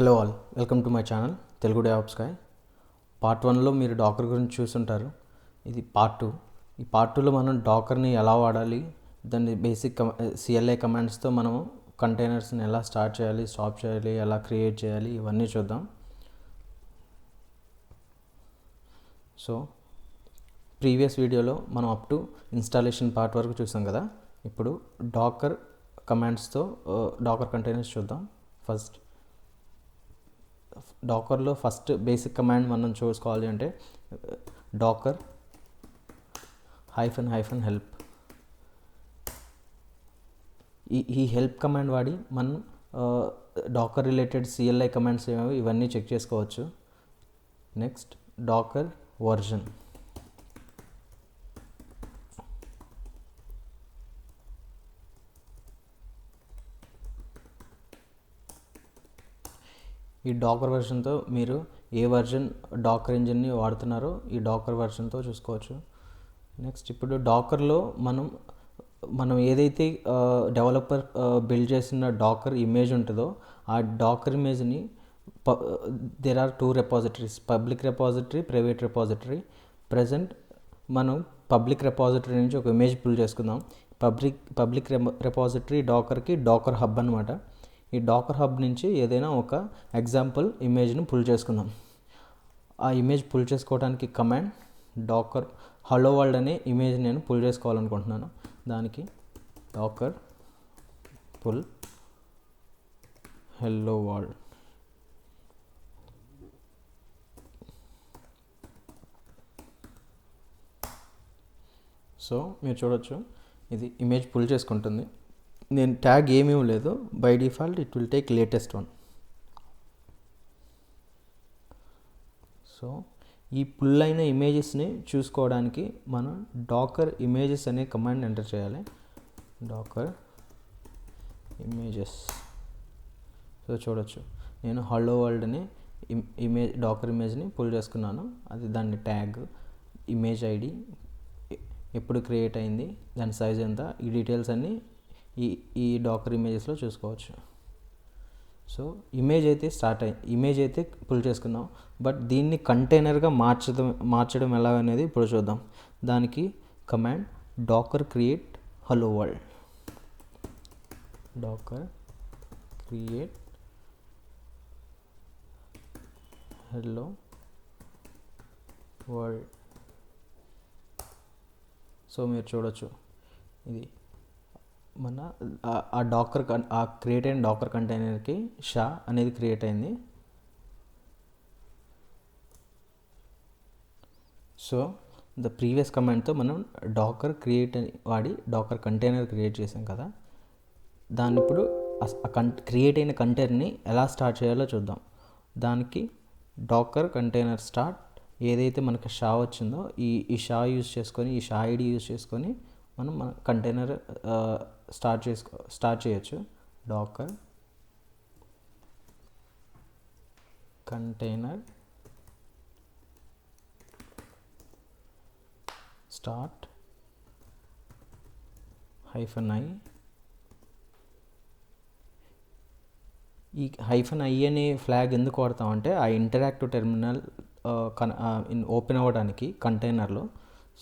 Hello all, welcome to my channel Telugu DevOps guy. Part 1లో మీరు Docker గురించి చూస్తుంటారు. ఇది పార్ట్ 2. ఈ పార్ట్ 2లో మనం డాకర్ని ఎలా వాడాలి, దాన్ని బేసిక్ సిఎల్ఐ కమాండ్స్తో మనం కంటైనర్స్ని ఎలా స్టార్ట్ చేయాలి, స్టాప్ చేయాలి, ఎలా క్రియేట్ చేయాలి, ఇవన్నీ చూద్దాం. సో ప్రీవియస్ వీడియోలో మనం అప్ టు ఇన్స్టాలేషన్ పార్ట్ వరకు చూసాం కదా. ఇప్పుడు డాకర్ కమాండ్స్తో డాకర్ కంటైనర్స్ చూద్దాం. డాకర్లో ఫస్ట్ బేసిక్ కమాండ్ మనం చూసుకోవాలి అంటే డాకర్ హైఫన్ హెల్ప్. ఈ హెల్ప్ కమాండ్ వాడి మనం డాకర్ రిలేటెడ్ సిఎల్ఐ కమాండ్స్ ఏమో ఇవన్నీ చెక్ చేసుకోవచ్చు. Next docker version. ఈ డాకర్ వర్షన్తో మీరు ఏ వర్జన్ డాకర్ ఇంజిన్ని వాడుతున్నారో ఈ డాకర్ వర్షన్తో చూసుకోవచ్చు. నెక్స్ట్ ఇప్పుడు డాకర్లో మనం ఏదైతే డెవలపర్ బిల్డ్ చేసిన డాకర్ ఇమేజ్ ఉంటుందో ఆ డాకర్ ఇమేజ్ని there are 2 repositories, public repository, private repository. Present మనం పబ్లిక్ రెపాజిటరీ నుంచి ఒక ఇమేజ్ పుల్ చేసుకుందాం. పబ్లిక్ రెపాజిటరీ డాకర్కి డాకర్ హబ్ అనమాట. ఈ డాకర్ హబ్ నుంచి ఏదైనా ఒక ఎగ్జాంపుల్ ఇమేజ్ని పుల్ చేసుకుందాం. ఆ ఇమేజ్ పుల్ చేసుకోవడానికి కమాండ్ డాకర్ హలో వరల్డ్ అనే ఇమేజ్ నేను పుల్ చేసుకోవాలనుకుంటున్నాను. దానికి docker pull hello world. So మీరు చూడొచ్చు, ఇది ఇమేజ్ పుల్ చేసుకుంటుంది. నేను ట్యాగ్ ఏమీ లేదు, by default it will take latest one. So ఈ పుల్ అయిన ఇమేజెస్ని చూసుకోవడానికి మనం డాకర్ ఇమేజెస్ అనే కమాండ్ ఎంటర్ చేయాలి. Docker images. సో చూడొచ్చు, నేను హలో వరల్డ్ అనే డాకర్ ఇమేజ్ని పుల్ చేసుకున్నాను. అది దాని ట్యాగ్, ఇమేజ్ ఐడి, ఎప్పుడు క్రియేట్ అయింది, దాని సైజ్ ఎంత, ఈ డీటెయిల్స్ అన్నీ ఈ డాకర్ ఇమేజెస్లో చూసుకోవచ్చు. సో ఇమేజ్ అయితే పుల్ చేసుకున్నాం. బట్ దీన్ని కంటైనర్గా మార్చడం ఎలా అనేది ఇప్పుడు చూద్దాం. దానికి command docker create hello world. Docker create hello world. So మీరు చూడొచ్చు, ఇది మన ఆ డాకర్ ఆ క్రియేట్ అయిన డాకర్ కంటైనర్కి షా అనేది క్రియేట్ అయింది. సో ద ప్రీవియస్ కమాండ్తో మనం డాకర్ క్రియేట్ అని వాడి డాకర్ కంటైనర్ క్రియేట్ చేసాం కదా. దాన్ని ఇప్పుడు క్రియేట్ అయిన కంటైనర్ని ఎలా స్టార్ట్ చేయాలో చూద్దాం. దానికి డాకర్ కంటైనర్ స్టార్ట్, ఏదైతే మనకు షా వచ్చిందో ఈ షా యూజ్ చేసుకొని, ఈ షా ఐడి యూజ్ చేసుకొని మనం మన కంటైనర్ స్టార్ట్ చేయొచ్చు. Docker container start -i. ఈ -i అనే ఫ్లాగ్ ఎందుకు వాడతామంటే ఆ ఇంటరాక్టివ్ టెర్మినల్ ఓపెన్ అవ్వడానికి కంటైనర్లో.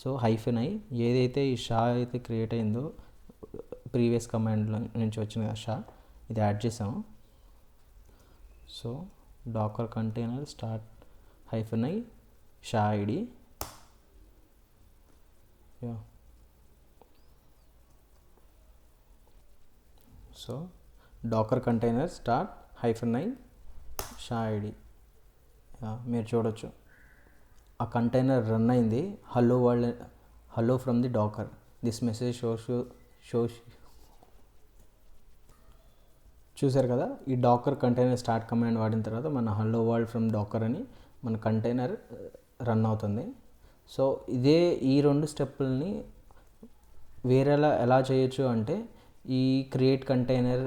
సో -i ఏదైతే ఈ షా అయితే క్రియేట్ అయిందో ప్రీవియస్ కమాండ్లో నుంచి వచ్చిన షా, ఇది యాడ్ చేసాము. So docker container start -i sha ID. So docker container start -i sha ID. మీరు చూడొచ్చు, ఆ కంటైనర్ రన్ అయింది. Hello world, hello from the docker, this message shows. చూసారు కదా, ఈ డాకర్ కంటైనర్ స్టార్ట్ కమాండ్ వాడిన తర్వాత మన హలో వరల్డ్ ఫ్రమ్ డాకర్ అని మన కంటైనర్ రన్ అవుతుంది. సో ఈ 2 స్టెప్పుల్ని వేరేలా ఎలా చేయొచ్చు అంటే, ఈ క్రియేట్ కంటైనర్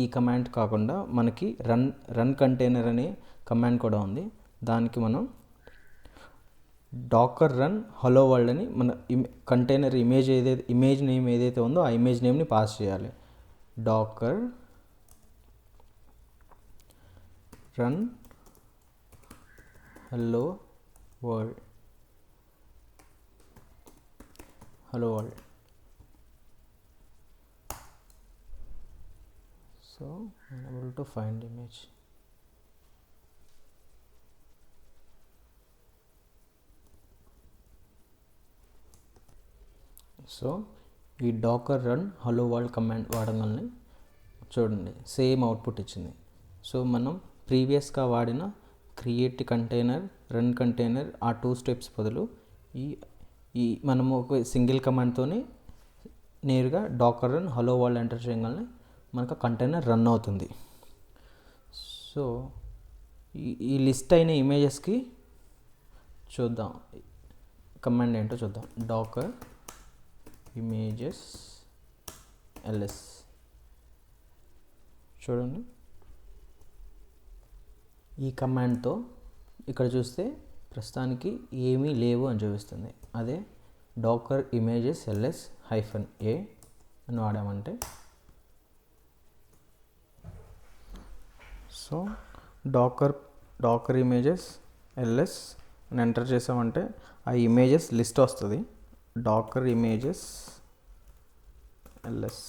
ఈ కమాండ్ కాకుండా మనకి రన్ కంటైనర్ అనే కమాండ్ కూడా ఉంది. దానికి మనం డాకర్ రన్ హలో వరల్డ్ అని మన కంటైనర్ ఇమేజ్ నేమ్ ఏదైతే ఉందో ఆ ఇమేజ్ నేమ్ని పాస్ చేయాలి. Docker run hello world. So unable to find image. So ఈ Docker run hello world command వాడగానే చూడండి సేమ్ అవుట్పుట్ ఇచ్చింది. సో మనం ప్రీవియస్గా వాడిన క్రియేట్ కంటైనర్, రన్ కంటైనర్ ఆ 2 స్టెప్స్ బదులు ఈ మనము ఒక సింగిల్ కమాండ్తోనే నేరుగా docker run hello world enter చేయగానే మనకు కంటైనర్ రన్ అవుతుంది. సో ఈ లిస్ట్ అయిన ఇమేజెస్కి చూద్దాం కమాండ్ ఏంటో చూద్దాం. డాకర్ ఇమేజెస్ ls చూడండి. ఈ కమాండ్తో ఇక్కడ చూస్తే ప్రస్తుతానికి ఏమీ లేవు అని చూపిస్తుంది. అదే డాకర్ ఇమేజెస్ ls -a అని వాడామంటే, సో డాకర్ ఇమేజెస్ ls అని ఎంటర్ చేసామంటే ఆ ఇమేజెస్ లిస్ట్ వస్తుంది. Docker images ls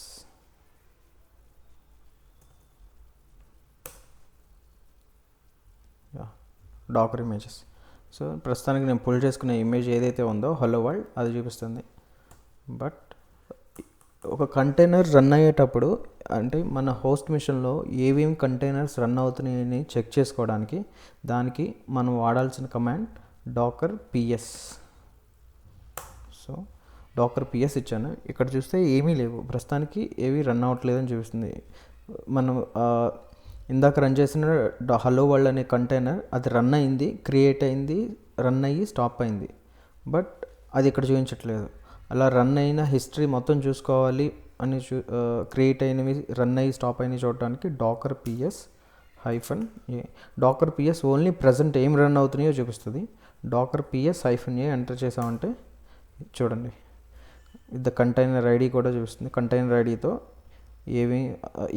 Docker images. So ప్రస్తుతానికి నేను పుల్ చేసుకునే ఇమేజ్ ఏదైతే ఉందో హలో వరల్డ్ అది చూపిస్తుంది. బట్ ఒక కంటైనర్ రన్ అయ్యేటప్పుడు అంటే మన హోస్ట్ మిషన్లో ఏమేమి కంటైనర్స్ రన్ అవుతున్నాయని చెక్ చేసుకోవడానికి దానికి మనం వాడాల్సిన command Docker ps. So Docker ps ఇచ్చాను. ఇక్కడ చూస్తే ఏమీ లేవు, ప్రస్తుతానికి ఏవి రన్ అవ్వట్లేదని చూపిస్తుంది. మనం ఇందాక రన్ చేసిన హలో వరల్డ్ అనే కంటైనర్ అది రన్ అయింది, క్రియేట్ అయింది, రన్ అయ్యి స్టాప్ అయింది. బట్ అది ఇక్కడ చూపించట్లేదు. అలా రన్ అయిన హిస్టరీ మొత్తం చూసుకోవాలి అని క్రియేట్ అయినవి, రన్ అయ్యి స్టాప్ అయినవి చూడడానికి Docker ps -a. Docker ps only present ఏం రన్ అవుతున్నాయో చూపిస్తుంది. డాకర్ ps -a ఎంటర్ చేసామంటే చూడండి ద కంటైనర్ ఐడి కూడా చూపిస్తుంది. కంటైనర్ ఐడితో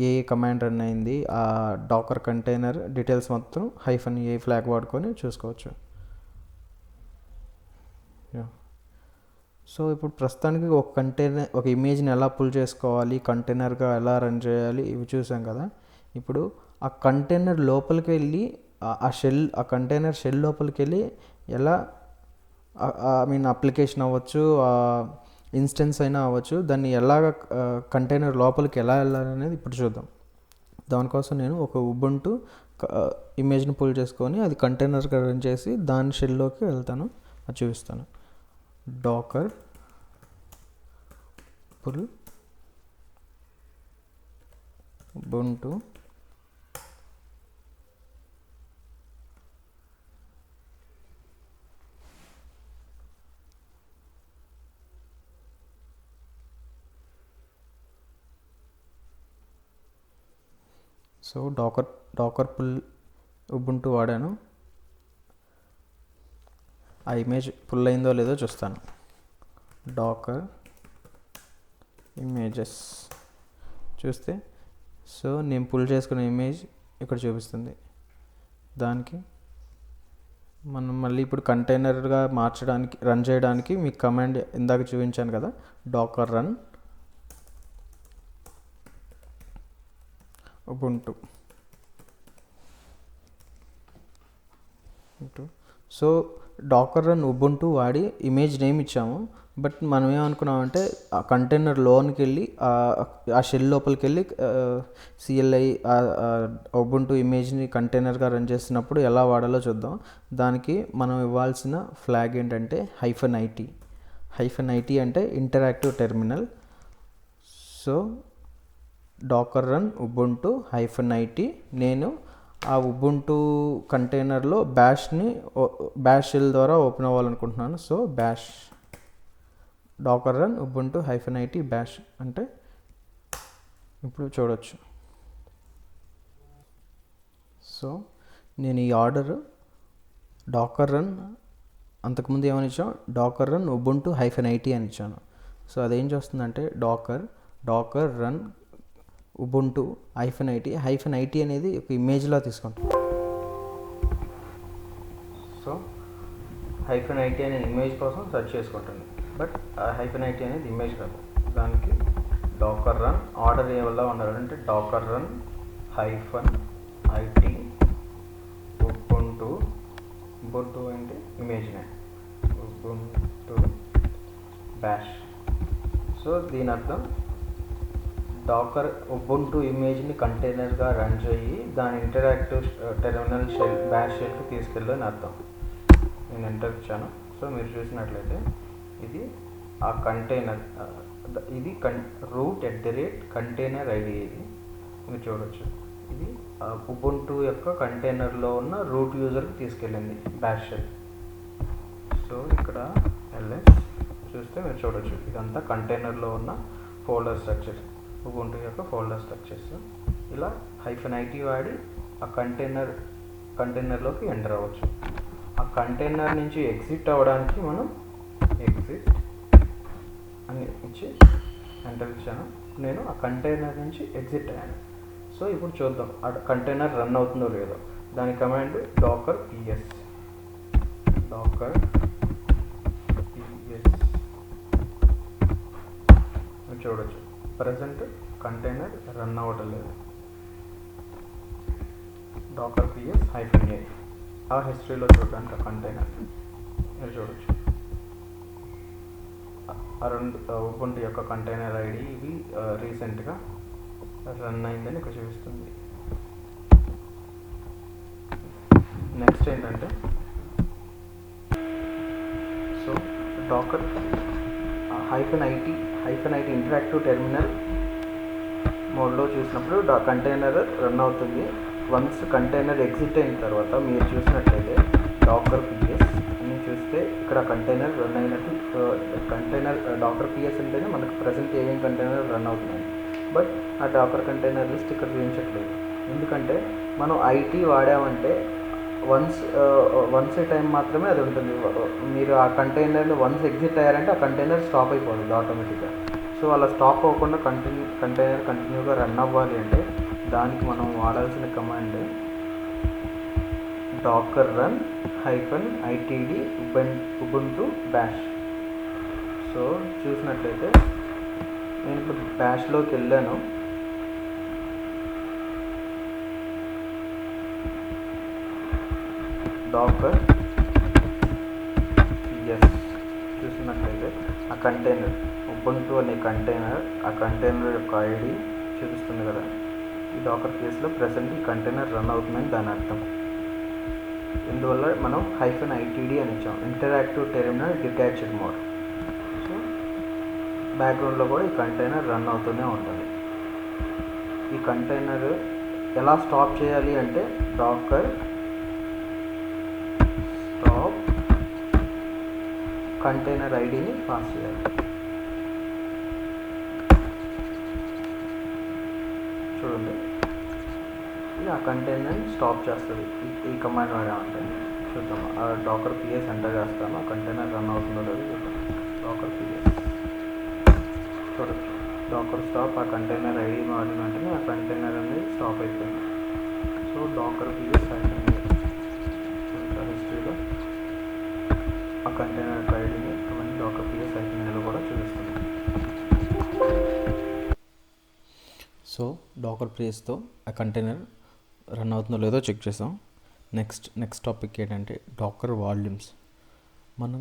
ఏ కమాండ్ రన్ అయింది, ఆ డాకర్ కంటైనర్ డీటెయిల్స్ మొత్తం -a ఫ్లాగ్ వాడుకొని చూసుకోవచ్చు. సో ఇప్పుడు ప్రస్తుతానికి ఒక ఇమేజ్ని ఎలా పుల్ చేసుకోవాలి, కంటైనర్గా ఎలా రన్ చేయాలి ఇవి చూసాం కదా. ఇప్పుడు ఆ కంటైనర్ లోపలికి వెళ్ళి ఆ కంటైనర్ షెల్ లోపలికి వెళ్ళి ఎలా అప్లికేషన్ అవ్వచ్చు, ఇన్స్టెన్స్ అయినా అవ్వచ్చు, దాన్ని ఎలాగ కంటైనర్ లోపలికి ఎలా వెళ్ళాలనేది ఇప్పుడు చూద్దాం. దానికోసం నేను ఒక ఉబుంటు ఇమేజ్ని పుల్ చేసుకొని అది కంటైనర్గా రన్ చేసి దాని షెల్లోకి వెళ్తాను, అది చూపిస్తాను. Docker pull Ubuntu so Docker pull Ubuntu వాడాను. ఆ ఇమేజ్ పుల్ అయిందో లేదో చూస్తాను. డాకర్ ఇమేజెస్ చూస్తే సో నేను పుల్ చేసుకున్న ఇమేజ్ ఇక్కడ చూపిస్తుంది. దానికి మనం మళ్ళీ ఇప్పుడు కంటైనర్గా రన్ చేయడానికి మీకు కమాండ్ ఇందాక చూపించాను కదా, Docker run Ubuntu. So Docker run Ubuntu వాడి ఇమేజ్ నేమ్ ఇచ్చాము. బట్ మనం ఏమనుకున్నామంటే ఆ కంటైనర్ లోనికి వెళ్ళి ఆ షెల్ లోపలికి వెళ్ళి CLI ఉబుంటు ఇమేజ్ని కంటైనర్గా రన్ చేసినప్పుడు ఎలా వాడాలో చూద్దాం. దానికి మనం ఇవ్వాల్సిన ఫ్లాగ్ ఏంటంటే -it. -it అంటే interactive terminal. So Docker run Ubuntu -it. నేను ఆ ఉబుంటు కంటైనర్లో బ్యాష్ షెల్ ద్వారా ఓపెన్ అవ్వాలనుకుంటున్నాను. So bash Docker run Ubuntu -it bash అంటే ఇప్పుడు చూడవచ్చు. సో నేను ఈ ఆర్డర్ డాకర్ రన్ అంతకుముందు ఏమని ఇచ్చాను, డాకర్ రన్ ఉబుంటు -it అని ఇచ్చాను. సో అదేం చేస్తుందంటే డాకర్ రన్ ఉబుంటు -it అనేది ఒక ఇమేజ్లా తీసుకుంటాం. సో -IT అనే ఇమేజ్ కోసం సెర్చ్ చేసుకుంటుంది, బట్ -IT అనేది ఇమేజ్ కాదు. దానికి డాకర్ రన్ ఆర్డర్ ఎలా ఉండాలంటే డాకర్ రన్ -IT ubuntu అంటే image name ubuntu bash. So దీని అర్థం డాకర్ ఉబుంటు ఇమేజ్ని కంటైనర్గా రన్ చేయి దాని ఇంటరాక్టివ్ టెర్మినల్ షెల్ బ్యాష్ షెల్కి తీసుకెళ్ళు అని అర్థం. నేను ఎంటర్ ఇచ్చాను. సో మీరు చూసినట్లయితే ఇది ఆ కంటైనర్, ఇది root@container ID. ఇది మీరు చూడవచ్చు. ఇది ఉబుంటు యొక్క కంటైనర్లో ఉన్న రూట్ యూజర్కి తీసుకెళ్ళింది బ్యాష్ షెల్. సో ఇక్కడ ls చూస్తే మీరు చూడవచ్చు ఇదంతా కంటైనర్లో ఉన్న ఫోల్డర్ స్ట్రక్చర్, ఉబుంటు యొక్క ఫోల్డర్ స్ట్రక్చర్స్. ఇలా -IT వాడి ఆ కంటైనర్లోకి ఎంటర్ అవ్వచ్చు. ఆ కంటైనర్ నుంచి ఎగ్జిట్ అవ్వడానికి మనం ఎగ్జిట్ అని ఇచ్చి ఎంటర్ ఇచ్చాను. నేను ఆ కంటైనర్ నుంచి ఎగ్జిట్ అయ్యాను. సో ఇప్పుడు చూద్దాం ఆ కంటైనర్ రన్ అవుతుందో లేదో. దాని కమాండ్ డాకర్ ps చూడొచ్చు ప్రజెంట్ కంటైనర్ రన్ అవ్వడం లేదు. డాకర్ ps -a ఆ హిస్టరీలో చూడడానికి ఆ కంటైనర్ మీరు చూడొచ్చు. ఉబుంటు యొక్క కంటైనర్ ఐడి ఇవి రీసెంట్గా రన్ అయిందని ఇక్కడ చూపిస్తుంది. నెక్స్ట్ ఏంటంటే so Dakar -IT interactive terminal మోడ్లో చూసినప్పుడు కంటైనర్ రన్ అవుతుంది. వన్స్ కంటైనర్ ఎగ్జిట్ అయిన తర్వాత మీరు చూసినట్లయితే డాకర్ ps అని చూస్తే ఇక్కడ కంటైనర్ రన్ అయినట్టు కంటైనర్ డాకర్ ps అంటేనే మనకు ప్రజెంట్ ఏమేమి కంటైనర్ రన్ అవుతున్నాయి. బట్ ఆ డాకర్ కంటైనర్ లిస్ట్ ఇక్కడ చూపించట్లేదు. ఎందుకంటే మనం IT వాడామంటే వన్స్ ఏ టైం మాత్రమే అది ఉంటుంది. మీరు ఆ కంటైనర్ని వన్స్ ఎగ్జిట్ అయ్యారంటే ఆ కంటైనర్ స్టాప్ అయిపోతుంది ఆటోమేటిక్గా. సో అలా స్టాప్ అవ్వకుండా కంటైనర్ కంటిన్యూగా రన్ అవ్వాలి అంటే దానికి మనం వాడాల్సిన command Docker run -itd ubuntu bash. So చూసినట్లయితే నేను ఇప్పుడు బ్యాష్లోకి వెళ్ళాను. డాకర్ ps చూసినట్లయితే ఆ కంటైనర్ ఉబుంటు అనే కంటైనర్, ఆ కంటైనర్ యొక్క ఐడి చూపిస్తుంది కదా. ఈ డాకర్ ps ప్రెసెంట్ ఈ కంటైనర్ రన్ అవుతుందని దాని అర్థం. ఇందువల్ల మనం -itd అని ఇచ్చాం, interactive terminal detached mode. So బ్యాక్గ్రౌండ్లో కూడా ఈ కంటైనర్ రన్ అవుతూనే ఉంటుంది. ఈ కంటైనర్ ఎలా స్టాప్ చేయాలి అంటే డాకర్ స్టాప్ కంటైనర్ ఐడిని పాస్ చేయాలి. చూడండి ఇది ఆ కంటైనర్ని స్టాప్ చేస్తుంది. ఈ కమాండ్ వాడామంటే చూద్దాం. ఆ డాకర్ ps ఎంటర్ చేస్తాను, ఆ కంటైనర్ రన్ అవుతుందో లేదో చూద్దాం. డాకర్ ps చూడొచ్చు డాకర్ స్టాప్ ఆ కంటైనర్ ఐడి వాడిన వెంటనే ఆ కంటైనర్ అనేది స్టాప్ అయిపోయింది. సో డాకర్ ps హిస్టరీలో ఆ కంటైనర్ ఐడిని అవన్నీ డాకర్ ps లో కూడా చూపిస్తుంది. సో డాకర్ ps ఆ కంటైనర్ రన్ అవుతుందో లేదో చెక్ చేసాం. నెక్స్ట్ టాపిక్ ఏంటంటే డాకర్ వాల్యూమ్స్. మనం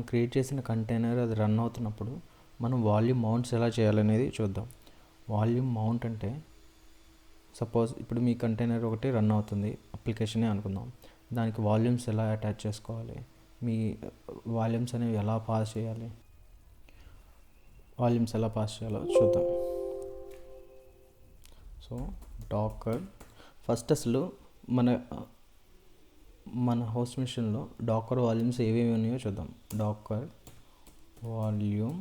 క్రియేట్ చేసిన కంటైనర్ అది రన్ అవుతున్నప్పుడు మనం వాల్యూమ్ మౌంట్స్ ఎలా చేయాలనేది చూద్దాం. వాల్యూమ్ మౌంట్ అంటే సపోజ్ ఇప్పుడు మీ కంటైనర్ ఒకటి రన్ అవుతుంది, అప్లికేషనే అనుకుందాం. దానికి వాల్యూమ్స్ ఎలా అటాచ్ చేసుకోవాలి, మీ వాల్యూమ్స్ అనేవి ఎలా పాస్ చేయాలో చూద్దాం. సో డాకర్ ఫస్ట్ అసలు మన హోస్ట్ మిషన్లో డాకర్ వాల్యూమ్స్ ఏవేమి ఉన్నాయో చూద్దాం. Docker volume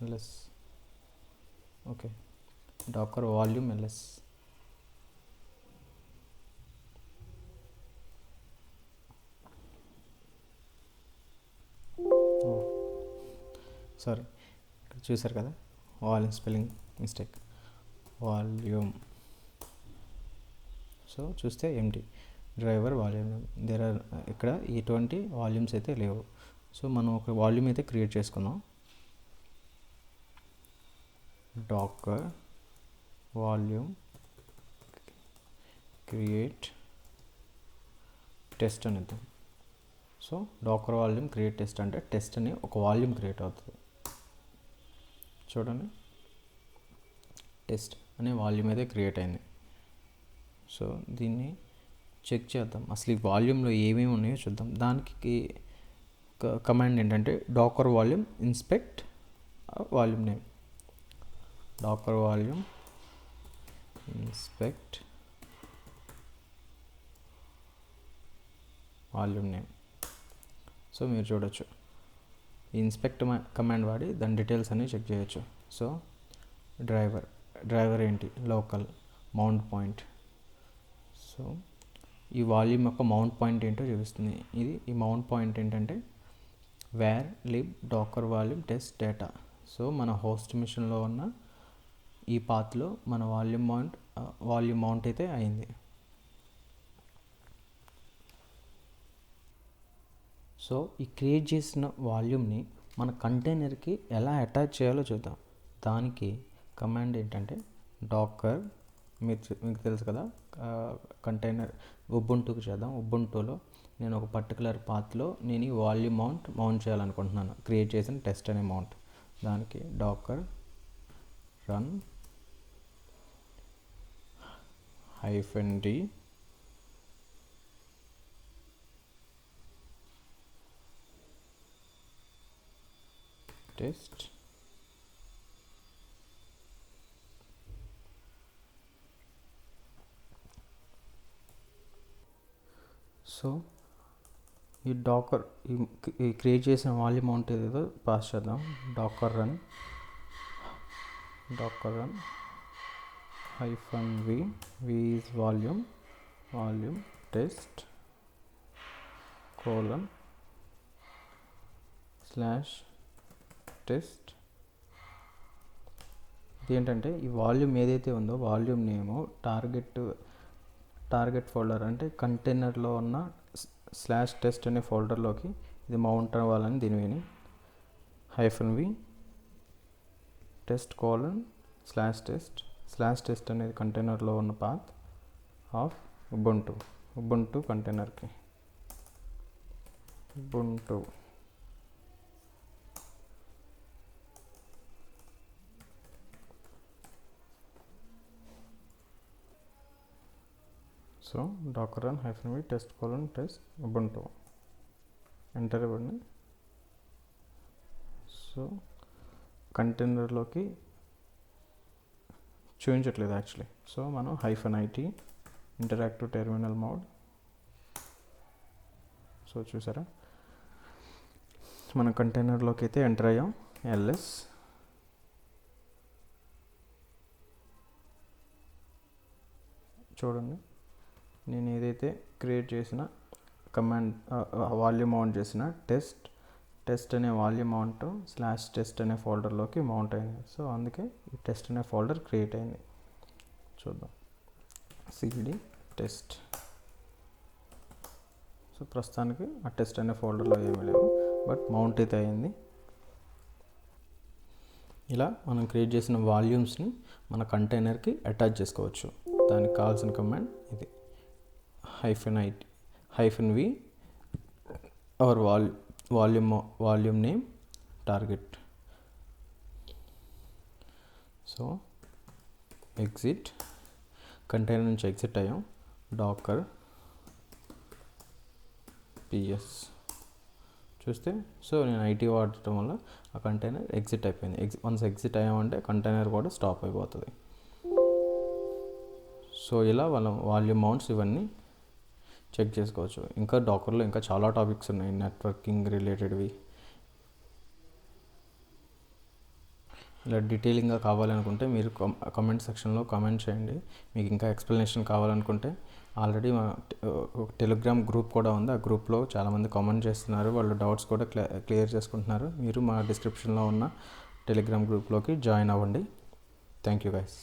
ls okay, Docker volume ls. Sorry, ఇక్కడ చూసారు కదా volume spelling mistake, volume. So చూస్తే ఏంటి driver volume name there are ఇక్కడ ఎటువంటి వాల్యూమ్స్ అయితే లేవు. సో మనం ఒక వాల్యూమ్ అయితే క్రియేట్ చేసుకుందాం. డాకర్ వాల్యూమ్ క్రియేట్ టెస్ట్ అని ఇద్దాం. So Dakar volume create test అంటే టెస్ట్ అని ఒక వాల్యూమ్ క్రియేట్ అవుతుంది. చూడండి, టెస్ట్ అనే వాల్యూమ్ అయితే క్రియేట్ అయింది. సో దీన్ని చెక్ చేద్దాం, అసలు ఈ వాల్యూమ్లో ఏమేమి ఉన్నాయో చూద్దాం. దానికి కమాండ్ ఏంటంటే Docker volume inspect volume name. Docker volume inspect volume name. So మీరు చూడొచ్చు, ఈ ఇన్స్పెక్ట్ కమాండ్ వాడి దాని డీటెయిల్స్ అన్నీ చెక్ చేయొచ్చు. సో డ్రైవర్ ఏంటి, లోకల్ మౌంట్ పాయింట్. సో ఈ వాల్యూమ్ యొక్క మౌంట్ పాయింట్ ఏంటో చూపిస్తుంది. ఈ మౌంట్ పాయింట్ ఏంటంటే var lib Docker volume test data. So మన హోస్ట్ మిషన్లో ఉన్న ఈ పాత్లో మన వాల్యూమ్ మౌంట్ అయితే అయింది. సో ఈ క్రియేట్ చేసిన వాల్యూమ్ని మన కంటైనర్కి ఎలా అటాచ్ చేయాలో చూద్దాం. దానికి కమాండ్ ఏంటంటే డాకర్, మీకు తెలుసు కదా, కంటైనర్ ఉబుంటుకి చేద్దాం. ఉబుంటులో నేను ఒక పర్టికులర్ పాత్లో నేను ఈ వాల్యూమ్ మౌంట్ చేయాలనుకుంటున్నాను, క్రియేట్ చేసిన టెస్ట్ అనే మౌంట్. దానికి Docker run -d test. So ఈ డాకర్ ఈ క్రియేట్ చేసిన వాల్యూమ్ మౌంట్ ఏదేదో పాస్ చేద్దాం. Docker run -v is volume test /test. ఏంటంటే ఈ వాల్యూమ్ ఏదైతే ఉందో వాల్యూమ్ నేము టార్గెట్ ఫోల్డర్ అంటే కంటైనర్లో ఉన్న /టెస్ట్ అనే ఫోల్డర్లోకి ఇది మౌంట్ అవ్వాలని దీని విని -v టెస్ట్ /టెస్ట్ అనేది కంటైనర్లో ఉన్న పాత్ ఆఫ్ ఉబుంటు కంటైనర్కి Ubuntu. So Docker run -v test Ubuntu enter ఇవ్వండి. సో కంటైనర్లోకి చూపించట్లేదు యాక్చువల్లీ. సో మనం -it interactive terminal mode. So చూసారా, మన కంటైనర్లోకి అయితే ఎంటర్ అయ్యాం. ls చూడండి, నేను ఏదైతే క్రియేట్ చేసిన కమాండ్ వాల్యూమ్ మౌంట్ చేసిన టెస్ట్ అనే వాల్యూమ్ మౌంట్ /టెస్ట్ అనే ఫోల్డర్లోకి మౌంట్ అయింది. సో అందుకే ఈ టెస్ట్ అనే ఫోల్డర్ క్రియేట్ అయింది. చూద్దాం, cd టెస్ట్. సో ప్రస్తుతానికి ఆ టెస్ట్ అనే ఫోల్డర్లో ఏమీ లేవు, బట్ మౌంట్ అయితే అయింది. ఇలా మనం క్రియేట్ చేసిన వాల్యూమ్స్ని మన కంటైనర్కి అటాచ్ చేసుకోవచ్చు. దానికి కావాల్సిన కమాండ్ ఇది -v our volume name target. So exit, container నుంచి ఎగ్జిట్ అయ్యాం. డాకర్ ps చూస్తే, సో నేను IT వాడటం వల్ల ఆ కంటైనర్ ఎగ్జిట్ అయిపోయింది. వన్స్ ఎగ్జిట్ అయ్యామంటే కంటైనర్ కూడా స్టాప్ అయిపోతుంది. సో ఇలా వాళ్ళ వాల్యూమ్ మౌంట్స్ ఇవన్నీ చెక్ చేసుకోవచ్చు. ఇంకా డాకర్లో ఇంకా చాలా టాపిక్స్ ఉన్నాయి నెట్వర్కింగ్ రిలేటెడ్వి. ఇలా డీటెయిలింగ్గా కావాలనుకుంటే మీరు కామెంట్ సెక్షన్లో కామెంట్ చేయండి. మీకు ఇంకా ఎక్స్ప్లెనేషన్ కావాలనుకుంటే ఆల్రెడీ మా టెలిగ్రామ్ గ్రూప్ కూడా ఉంది. ఆ గ్రూప్లో చాలామంది కామెంట్ చేస్తున్నారు, వాళ్ళు డౌట్స్ కూడా క్లియర్ చేసుకుంటున్నారు. మీరు మా డిస్క్రిప్షన్లో ఉన్న టెలిగ్రామ్ గ్రూప్లోకి జాయిన్ అవ్వండి. Thank you guys.